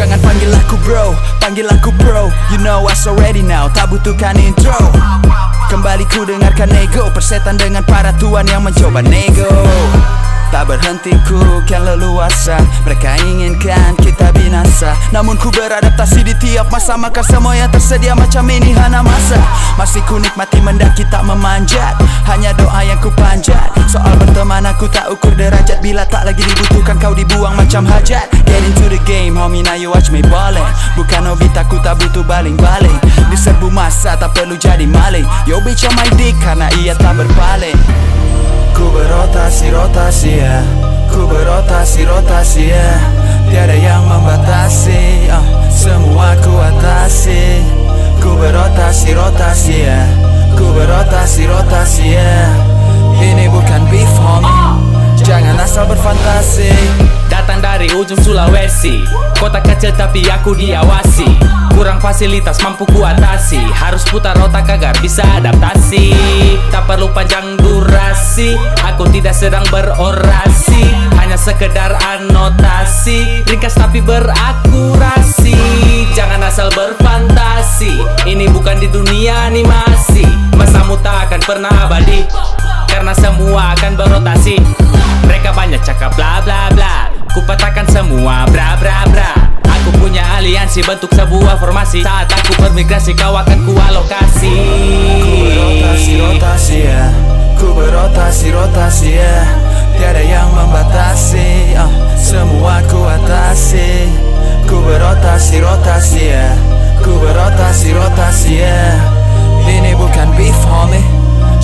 Jangan panggil aku bro, panggil aku bro. You know us already now, tak butuhkan intro. Kembali ku dengarkan ego, persetan dengan para tuan yang mencoba nego. Tak berhenti ku kian leluasa, mereka inginkan kita binasa. Namun ku beradaptasi di tiap masa, maka semua yang tersedia macam ini hana masa. Masih ku nikmati mendaki tak memanjat, hanya doa yang ku panjat. Soal berteman aku tak ukur derajat, bila tak lagi dibutuhkan kau dibuang macam hajat. Get into the game homie, now you watch me ballin'. Bukan Novita, ku tak butuh baling-baling. Diserbu masa tak perlu jadi maling. Yo bitch on my dick karena ia tak berpaling. Ku berotasi-rotasi ya, ku berotasi-rotasi ya. Tiada yang membatasi, semua ku atasi. Ku berotasi-rotasi ya, ku berotasi-rotasi ya. Ini bukan beef homie, jangan asal berfantasi. Datang dari ujung Sulawesi, kota kecil tapi aku diawasi. Kurang fasilitas mampu ku atasi, harus putar otak agar bisa adaptasi. Tak perlu panjang durasi, aku tidak sedang berorasi, hanya sekedar anotasi, ringkas tapi berakurasi. Jangan asal berfantasi, ini bukan di dunia animasi. Masamu tak akan pernah abadi, karena semua akan berotasi. Mereka banyak cakap bla bla bla, ku patahkan semua bra bra bra. Aku punya aliansi bentuk sebuah formasi, saat aku bermigrasi kau akan ku alokasi. Ku berotasi-rotasi ya, ku berotasi-rotasi ya. Tiada yang membatasi, semua ku atasi. Ku berotasi-rotasi ya, ku berotasi-rotasi ya. Ini bukan beef homie,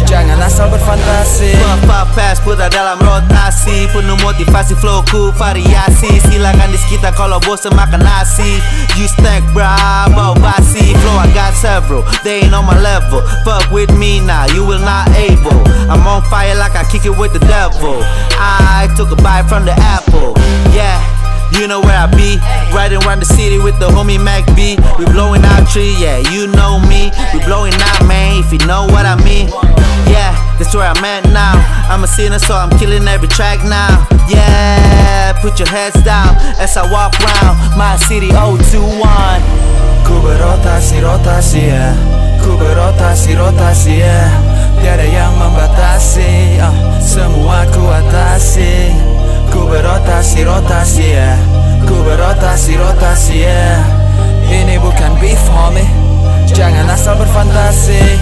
jangan asal berfantasi. Puff pass putar dalam rotasi, penuh motivasi flow ku variasi. Silakan di sekitar kalau bosan makan nasi. You stack bra, bau basi. Flow I got several, they ain't on my level. Fuck with me now, you will not able. I'm on fire like I kick it with the devil. I took a bite from the apple, yeah. You know where I be, riding around the city with the homie Mac B. We blowing out tree, yeah, you know me. We blowing out, man, if you know what I mean. Yeah, that's where I'm at now. I'm a sinner, so I'm killing every track now. Yeah, put your heads down as I walk round my city 021. Ku berotasi-rotasi ya, ku berotasi-rotasi ya. Tiada yang membatasi, semua ku atasi. Ku berotasi-rotasi ya, ku berotasi-rotasi ya. Ini bukan beef homie, jangan asal berfantasi.